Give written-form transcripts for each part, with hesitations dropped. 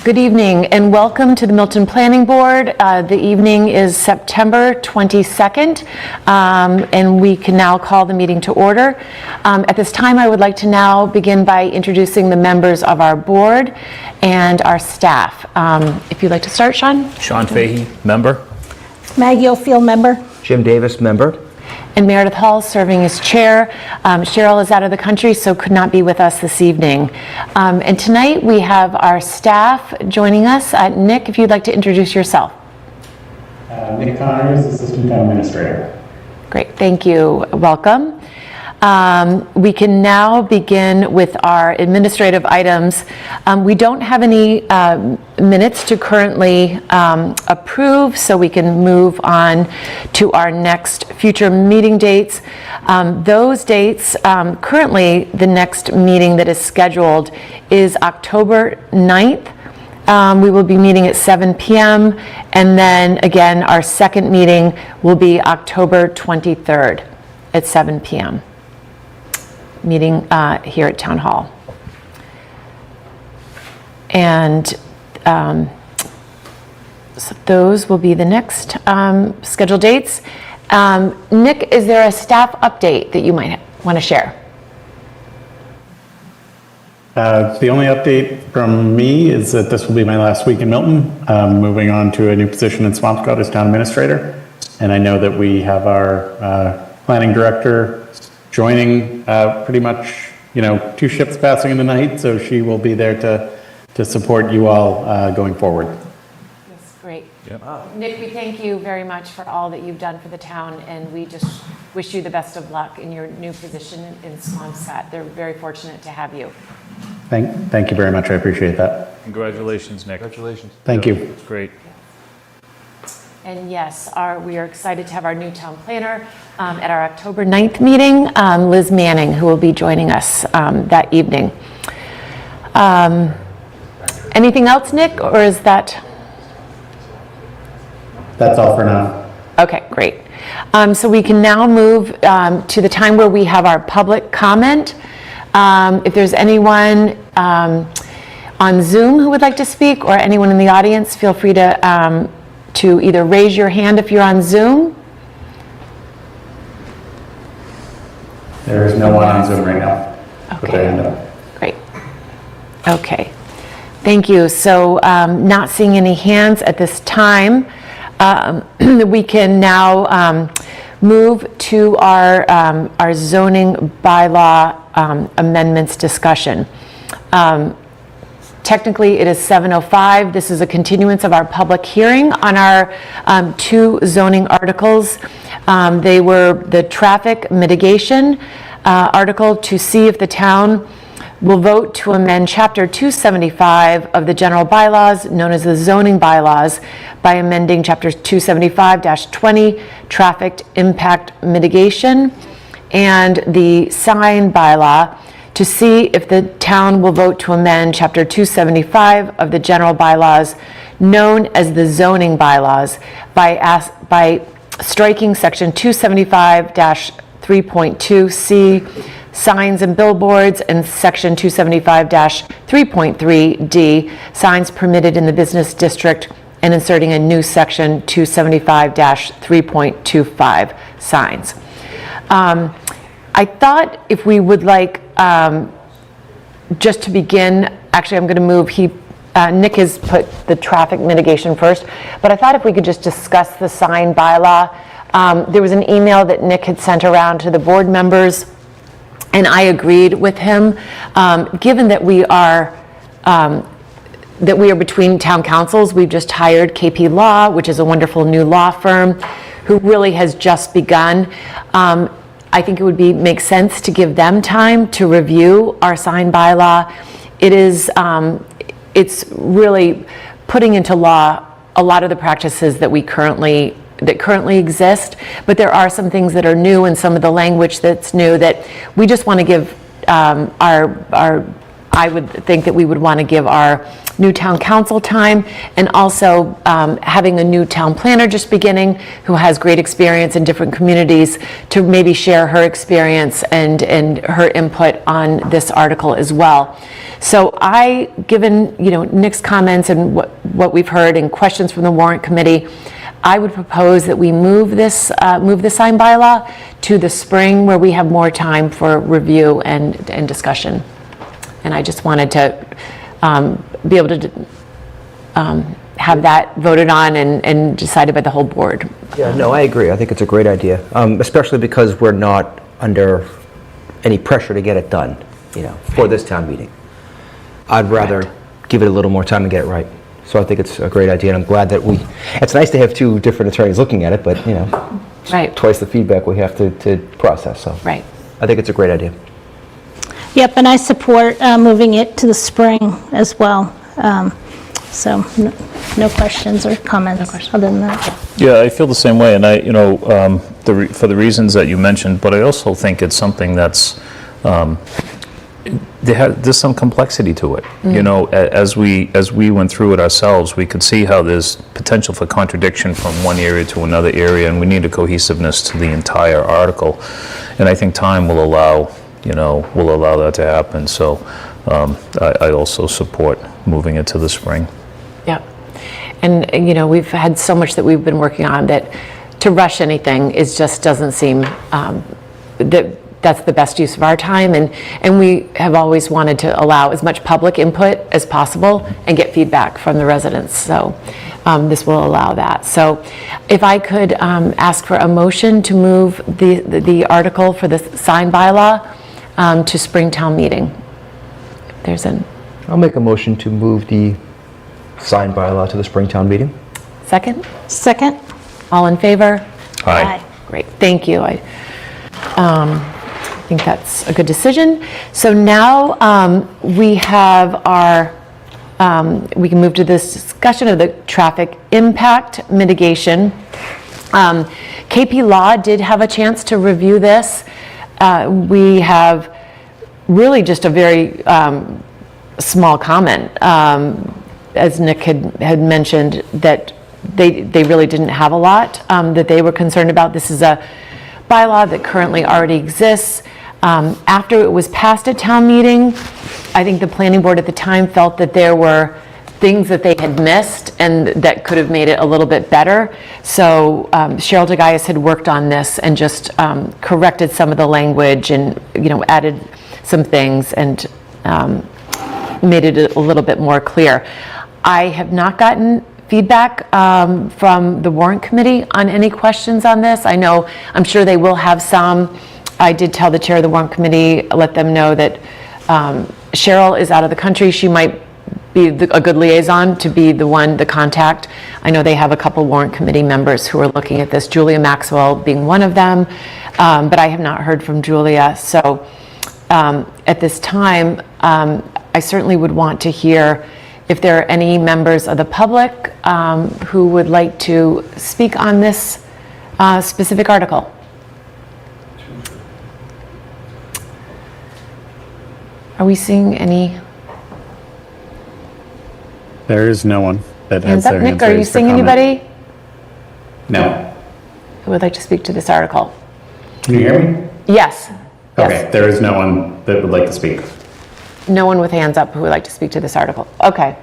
Good evening and welcome to the Milton Planning Board. The evening is September 22nd and we can now call the meeting to order. At this time I would like to now begin by introducing the members of our board and our staff. If you'd like to start, Sean. Sean Fahey, member. Maggie O'Field, member. Jim Davis, member. And Meredith Hall serving as chair. Cheryl is out of the country, so could not be with us this evening. And tonight we have our staff joining us. Nick, if you'd like to introduce yourself. Nick Connors, Assistant Town Administrator. Great, thank you. Welcome. We can now begin with our administrative items. We don't have any minutes to currently approve, so we can move on to our next future meeting dates. Those dates, currently the next meeting that is scheduled is October 9th. We will be meeting at 7 p.m. and then again our second meeting will be October 23rd at 7 p.m. meeting here at Town Hall. And so those will be the next scheduled dates. Nick, is there a staff update that you might want to share? The only update from me is that this will be my last week in Milton, moving on to a new position in Swampscott as Town Administrator. And I know that we have our Planning Director joining pretty much, two ships passing in the night, so she will be there to support you all going forward. That's great. Yep. Nick, we thank you very much for all that you've done for the town, and we just wish you the best of luck in your new position in Swampscott. They're very fortunate to have you. Thank you very much. I appreciate that. Congratulations, Nick. Congratulations. Thank you. It's great. And yes, we are excited to have our new town planner at our October 9th meeting, Liz Manning, who will be joining us that evening. Anything else, Nick, or is that? That's all for now. Okay, great. So we can now move to the time where we have our public comment. If there's anyone on Zoom who would like to speak, or anyone in the audience, feel free to either raise your hand if you're on Zoom. There is no one on Zoom right now. Okay, great. Okay, thank you. So not seeing any hands at this time, we can now move to our zoning bylaw amendments discussion. Technically, it is 7:05. This is a continuance of our public hearing on our two zoning articles. They were the traffic mitigation article to see if the town will vote to amend Chapter 275 of the general bylaws, known as the zoning bylaws, by amending Chapter 275-20, traffic impact mitigation, and the sign bylaw to see if the town will vote to amend Chapter 275 of the general bylaws, known as the zoning bylaws, by striking Section 275-3.2C, signs and billboards, and Section 275-3.3D, signs permitted in the business district, and inserting a new Section 275-3.25, signs. I thought if we would like, just to begin, actually I'm going to move, Nick has put the traffic mitigation first, but I thought if we could just discuss the sign bylaw. There was an email that Nick had sent around to the board members, and I agreed with him. Given that we are between town councils, we've just hired KP Law, which is a wonderful new law firm, who really has just begun. I think it would make sense to give them time to review our sign bylaw. It's really putting into law a lot of the practices that currently exist, but there are some things that are new and some of the language that's new that we just want to give our I would think that we would want to give our new town council time, and also having a new town planner just beginning who has great experience in different communities to maybe share her experience and her input on this article as well. So given Nick's comments and what we've heard and questions from the warrant committee, I would propose that we move the sign bylaw to the spring where we have more time for review and discussion. And I just wanted to be able to have that voted on and decided by the whole board. Yeah, no, I agree. I think it's a great idea, especially because we're not under any pressure to get it done, for this town meeting. I'd rather give it a little more time and get it right. So I think it's a great idea, and I'm glad that it's nice to have two different attorneys looking at it, but, Right. twice the feedback we have to process, so. Right. I think it's a great idea. Yep, and I support moving it to the spring as well. So no questions or comments other than that. Yeah, I feel the same way, and for the reasons that you mentioned, but I also think it's something that's, there's some complexity to it. As we went through it ourselves, we could see how there's potential for contradiction from one area to another area, and we need a cohesiveness to the entire article. And I think time will allow that to happen. So I also support moving it to the spring. Yeah. And, we've had so much that we've been working on that to rush anything just doesn't seem that's the best use of our time. And we have always wanted to allow as much public input as possible and get feedback from the residents. So this will allow that. So if I could ask for a motion to move the article for the sign bylaw to Springtown meeting. I'll make a motion to move the sign bylaw to the Springtown meeting. Second? Second? All in favor? Aye. Great, thank you. I think that's a good decision. So now we have we can move to this discussion of the traffic impact mitigation. KP Law did have a chance to review this. We have really just a very small comment, as Nick had mentioned, that they really didn't have a lot that they were concerned about. This is a bylaw that currently already exists. After it was passed at town meeting, I think the planning board at the time felt that there were things that they had missed and that could have made it a little bit better. So Cheryl DeGaius had worked on this and just corrected some of the language and added some things and made it a little bit more clear. I have not gotten feedback from the warrant committee on any questions on this. I'm sure they will have some. I did tell the chair of the warrant committee, let them know that Cheryl is out of the country. She might be a good liaison to be the contact. I know they have a couple warrant committee members who are looking at this, Julia Maxwell being one of them, but I have not heard from Julia. So at this time, I certainly would want to hear if there are any members of the public who would like to speak on this specific article. Are we seeing any? There is no one that has Hands up, their Nick, hands are you raised for seeing comment. anybody No. who would like to speak to this article? Can you hear me? Yes. Okay, Yes. there is no one that would like to speak. No one with hands up who would like to speak to this article. Okay.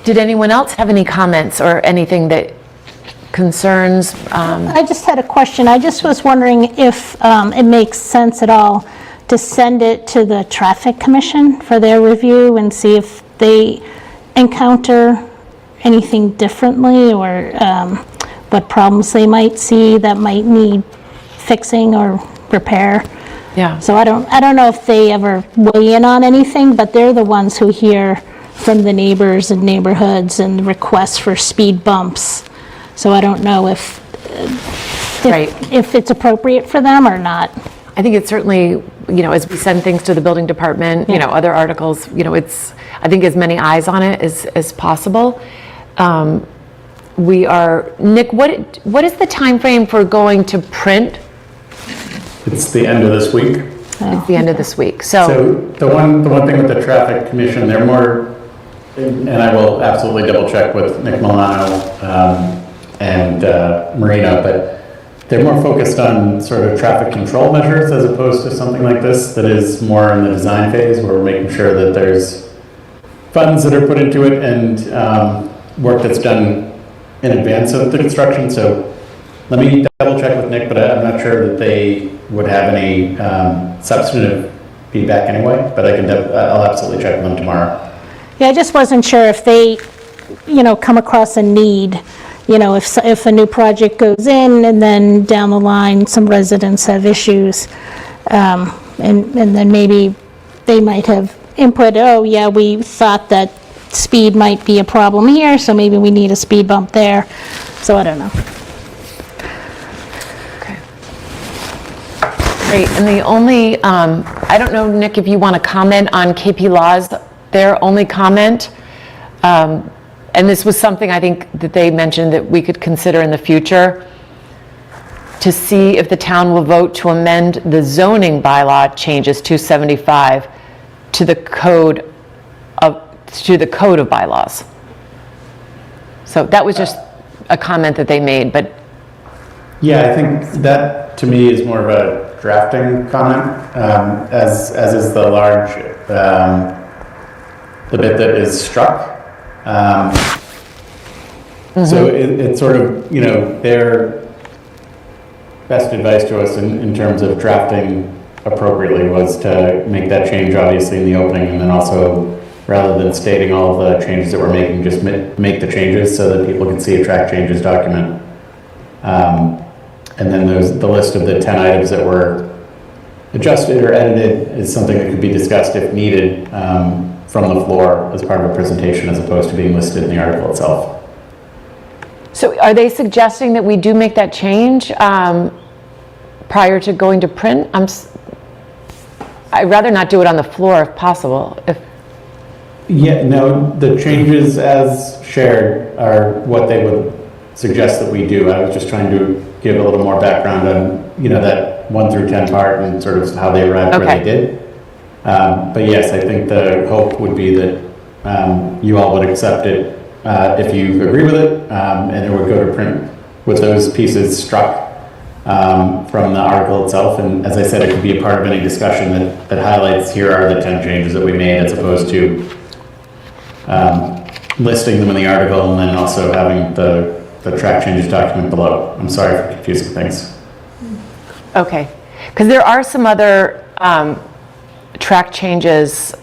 Did anyone else have any comments or anything that concerns? I just had a question. I just was wondering if it makes sense at all to send it to the Traffic Commission for their review and see if they encounter anything differently or what problems they might see that might need fixing or repair. Yeah. So I don't know if they ever weigh in on anything, but they're the ones who hear from the neighbors and neighborhoods and requests for speed bumps. So I don't know if Right. if it's appropriate for them or not. I think it's certainly, as we send things to the building department, other articles, it's, I think as many eyes on it as possible. Nick, what is the time frame for going to print? It's the end of this week. It's the end of this week. So, So the one thing with the traffic commission, they're more, and I will absolutely double check with Nick Milano and Marina, but they're more focused on sort of traffic control measures as opposed to something like this that is more in the design phase where we're making sure that there's funds that are put into it and work that's done in advance of the construction. So let me double check with Nick, but I'm not sure that they would have any substantive feedback anyway, but I'll absolutely check with them tomorrow. Yeah, I just wasn't sure if they, come across a need, if a new project goes in and then down the line, some residents have issues, and then maybe they might have input, oh yeah, we thought that speed might be a problem here, so maybe we need a speed bump there. So I don't know. okay. Great, and the only, I don't know, Nick, if you want to comment on KP Law's, their only comment, and this was something I think that they mentioned that we could consider in the future, to see if the town will vote to amend the zoning bylaw changes 275 to the code of bylaws. So that was just a comment that they made, but Yeah, I think that to me is more of a drafting comment, as is the large, the bit that is struck. So it's sort of, their best advice to us in terms of drafting appropriately was to make that change obviously in the opening, and then also, rather than stating all of the changes that we're making, just make the changes so that people can see a track changes document. And then there's the list of the 10 items that were adjusted or edited is something that could be discussed if needed from the floor as part of a presentation, as opposed to being listed in the article itself. so are they suggesting that we do make that change prior to going to print? I'd rather not do it on the floor if possible. Yeah, no, the changes as shared are what they would suggest that we do. I was just trying to give a little more background on, that 1 through 10 part and sort of how they arrived where they did. But yes, I think the hope would be that you all would accept it if you agree with it, and it would go to print with those pieces struck from the article itself. And as I said, it could be a part of any discussion that highlights, here are the 10 changes that we made, as opposed to listing them in the article and then also having the track changes document below. I'm sorry for confusing things. Okay, because there are some other track changes.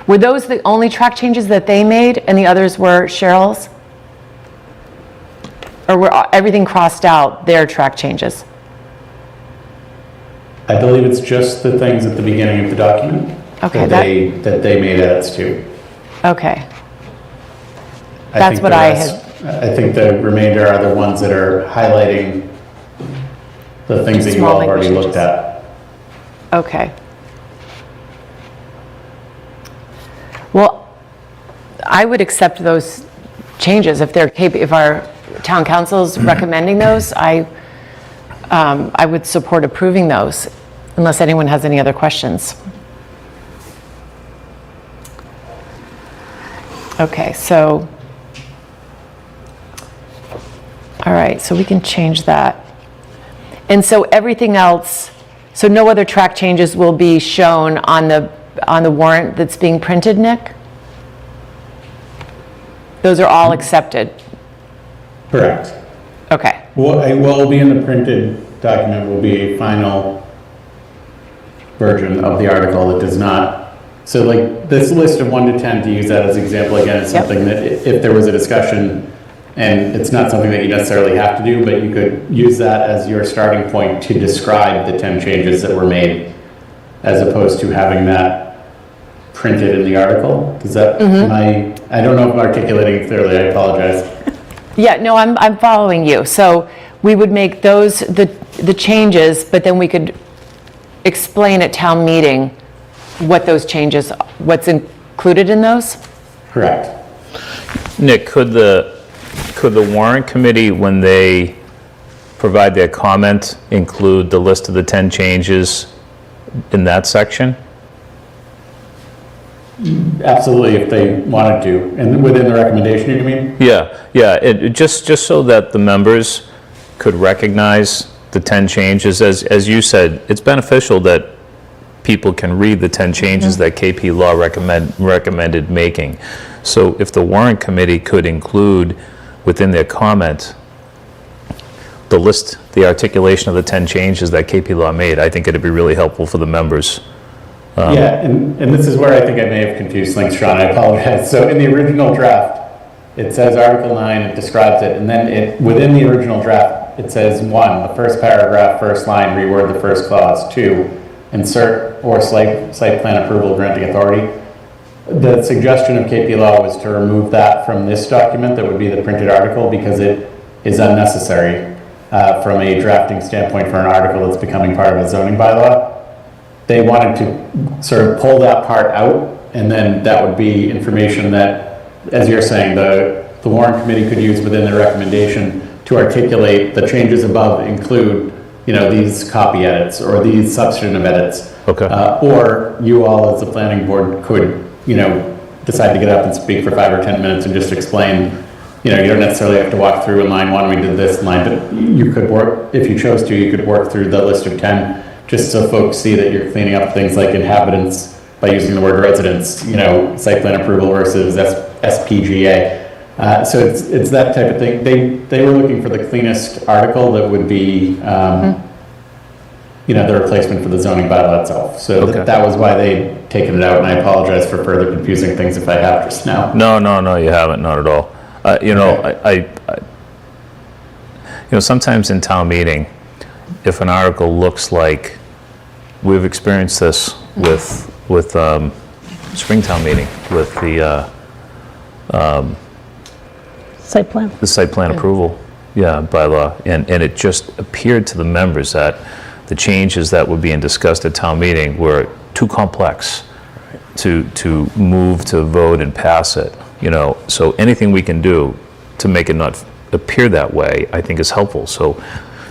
Were those the only track changes that they made and the others were Cheryl's? Or were everything crossed out, their track changes? I believe it's just the things at the beginning of the document Okay, that they made edits to. Okay, I That's think what the I rest- I think the remainder are the ones that are highlighting the things that you Small all have already language looked at. okay. Well, I would accept those changes if if our town council's recommending those. I would support approving those, unless anyone has any other questions. Okay, so, all right, so we can change that. And so everything else, so no other track changes will be shown on the warrant that's being printed, Nick? Those are all accepted? Correct. Okay, What will be in the printed document will be a final version of the article that does not, so like this list of 1 to 10, to use that as example again, is Yep. something that if there was a discussion, and it's not something that you necessarily have to do, but you could use that as your starting point to describe the 10 changes that were made, as opposed to having that printed in the article. Does that, I don't know if I'm articulating clearly, I apologize. yeah, no, I'm following you. So we would make those, the changes, but then we could explain at town meeting what those changes, what's included in those? Correct. Nick, could the warrant committee, when they provide their comment, include the list of the 10 changes in that section? Absolutely, if they wanted to, and within the recommendation, you mean? Yeah, just so that the members could recognize the 10 changes. As you said, it's beneficial that people can read the 10 changes that KP Law recommended making. So if the warrant committee could include within their comment the list, the articulation of the 10 changes that KP Law made, I think it'd be really helpful for the members. Yeah, and this is where I think I may have confused things, Sean, I apologize. So in the original draft, it says Article 9, it describes it, and then within the original draft, it says 1, the first paragraph, first line, reword the first clause. 2, insert or site plan approval granting authority. The suggestion of KP Law was to remove that from this document that would be the printed article because it is unnecessary from a drafting standpoint for an article that's becoming part of a zoning bylaw. They wanted to sort of pull that part out, and then that would be information that, as you're saying, the warrant committee could use within their recommendation to articulate the changes above include, these copy edits or these substantive edits. Okay. Or you all as the planning board could, decide to get up and speak for 5 or 10 minutes and just explain, you don't necessarily have to walk through in line 1, we did this line, but you could work, if you chose to, you could work through the list of 10 just so folks see that you're cleaning up things like inhabitants by using the word residents, site plan approval versus SPGA. So it's that type of thing. They were looking for the cleanest article that would be, the replacement for the zoning bylaw itself. So Okay. that was why they'd taken it out, and I apologize for further confusing things if I have just now. No, you haven't, not at all. Sometimes in town meeting, if an article looks like, we've experienced this with Springtown meeting, with the Site plan. site plan approval, bylaw, and it just appeared to the members that the changes that were being discussed at town meeting were too complex to move to vote and pass it, So anything we can do to make it not appear that way, I think is helpful. So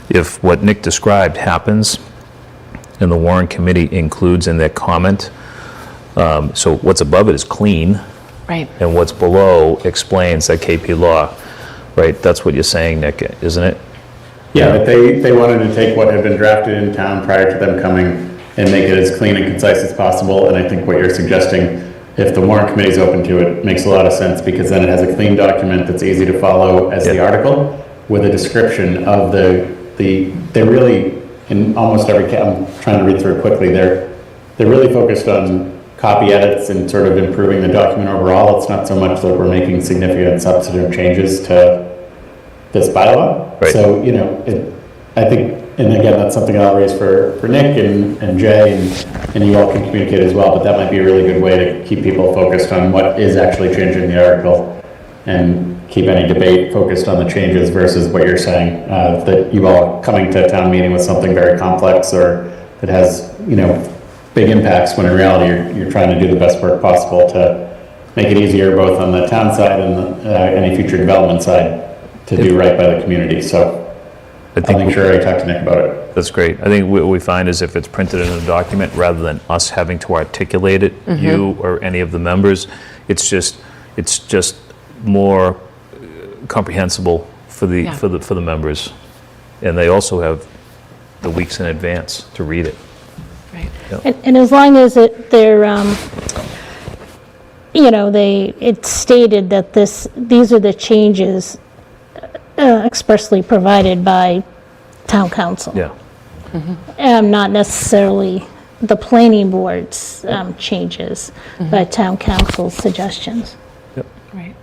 if what Nick described happens and the warrant committee includes in their comment, so what's above it is clean, Right. and what's below explains that KP Law, right? That's what you're saying, Nick, isn't it? Yeah, but they wanted to take what had been drafted in town prior to them coming and make it as clean and concise as possible. And I think what you're suggesting, if the warrant committee is open to it, makes a lot of sense because then it has a clean document that's easy to follow as the article with a description of they really, in almost every, I'm trying to read through it quickly, they're really focused on copy edits and sort of improving the document overall. It's not so much that we're making significant substantive changes to this bylaw. Right. So, I think, and again, that's something I'll raise for Nick and Jay, and you all can communicate as well, but that might be a really good way to keep people focused on what is actually changing the article and keep any debate focused on the changes versus what you're saying, that you all coming to a town meeting with something very complex or that has, big impacts, when in reality you're trying to do the best work possible to make it easier both on the town side and any future development side to do right by the community. So I'll make sure I talk to Nick about it. That's great. I think what we find is if it's printed in a document, rather than us having to articulate it, you or any of the members, it's just more comprehensible for the members. And they also have the weeks in advance to read it. Right. And as long as it's stated that these are the changes expressly provided by town council. Yeah. Not necessarily the planning board's changes, but town council's suggestions. Right.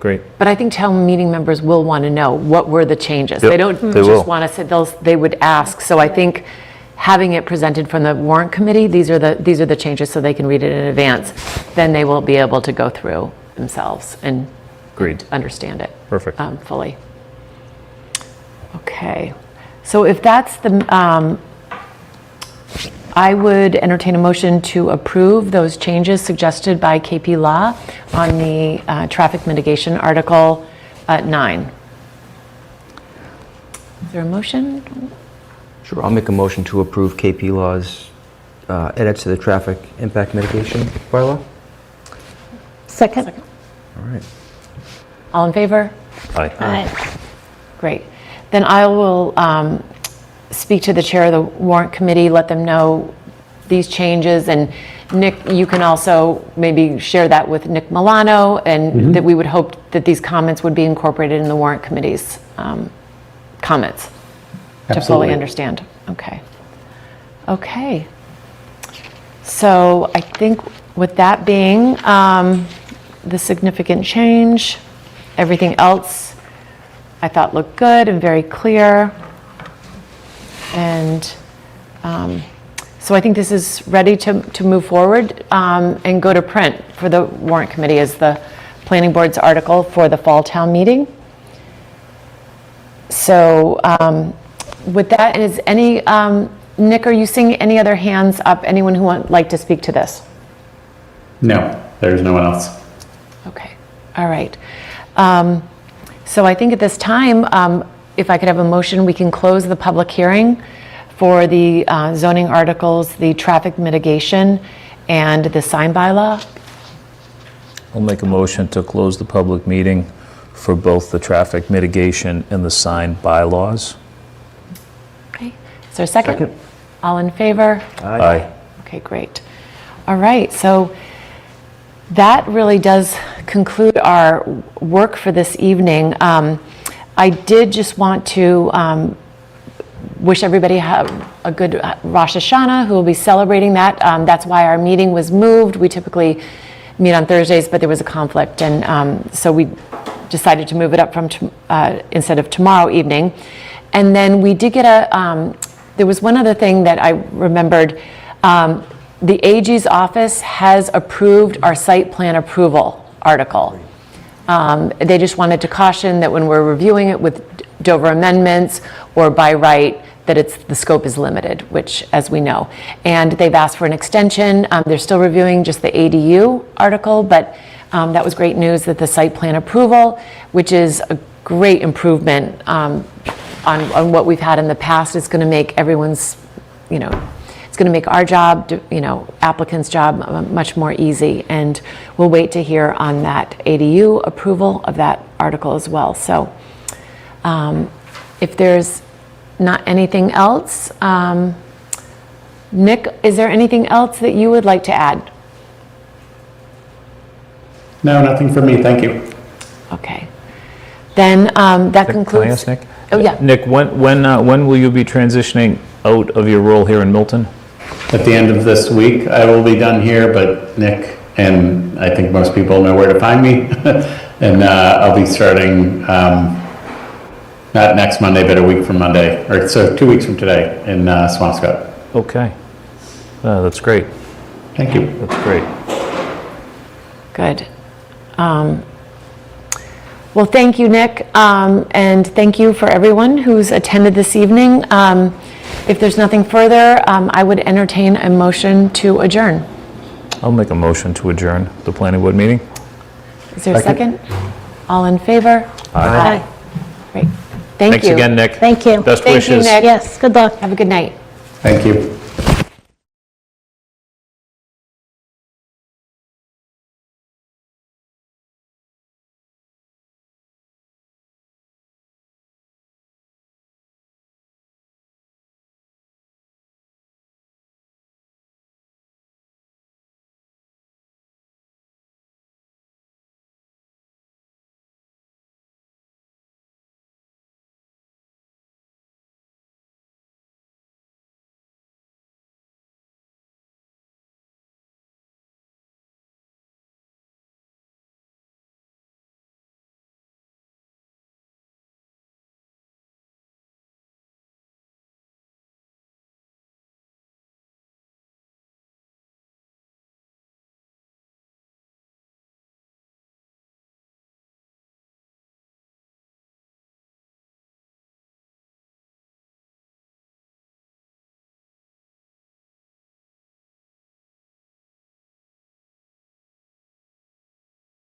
Great. But I think town meeting members will want to know what were the changes. Yep, They don't they will. just want to sit, they would ask. So I think having it presented from the warrant committee, these are the changes so they can read it in advance, then they will be able to go through themselves and Agreed. understand it. Perfect. Fully. Okay. So if that's I would entertain a motion to approve those changes suggested by KP Law on the traffic mitigation Article 9. there a motion? Sure, I'll make a motion to approve KP Law's edits to the traffic impact mitigation bylaw. Second? All right. All in favor? Aye. Aye. Great. Then I will speak to the chair of the warrant committee, let them know these changes, and Nick, you can also maybe share that with Nick Milano, and that we would hope that these comments would be incorporated in the warrant committee's comments to fully Absolutely. understand. Okay. Okay. So I think with that being the significant change, everything else I thought looked good and very clear. And so I think this is ready to move forward and go to print for the warrant committee as the planning board's article for the fall town meeting. So with that, is any, Nick, are you seeing any other hands up? Anyone who would like to speak to this? No, there's no one else. Okay, all right. So I think at this time, if I could have a motion, we can close the public hearing for the zoning articles, the traffic mitigation, and the sign bylaw. I'll make a motion to close the public meeting for both the traffic mitigation and the sign bylaws. Okay, is there a second? Second. All in favor? Aye. Okay, great. All right, so that really does conclude our work for this evening. I did just want to wish everybody have a good Rosh Hashanah, who will be celebrating that. That's why our meeting was moved. We typically meet on Thursdays, but there was a conflict, and so we decided to move it up from instead of tomorrow evening. And then we did get there was one other thing that I remembered. The AG's office has approved our site plan approval article. They just wanted to caution that when we're reviewing it with Dover amendments or by right, that the scope is limited, which, as we know. And they've asked for an extension. They're still reviewing just the ADU article, but that was great news that the site plan approval, which is a great improvement on what we've had in the past, is going to make everyone's, it's going to make our job, applicants' job much more easy. And we'll wait to hear on that ADU approval of that article as well. So if there's not anything else, Nick, is there anything else that you would like to add? No, nothing for me, thank you. Okay. Then that concludes. Can I ask Nick? Oh, yeah. Nick, when will you be transitioning out of your role here in Milton? At the end of this week, I will be done here, but Nick and I think most people know where to find me. And I'll be starting, not next Monday, but a week from Monday, or so 2 weeks from today in Swampscott. Okay. That's great. Thank you. That's great. Good. Well, thank you, Nick, and thank you for everyone who's attended this evening. If there's nothing further, I would entertain a motion to adjourn. I'll make a motion to adjourn the planning board meeting. Is there a second? All in favor? Aye. Great. Thank you. Thanks again, Nick. Thank you. Best Thank you, wishes. Nick. Yes, good luck. Have a good night. Thank you.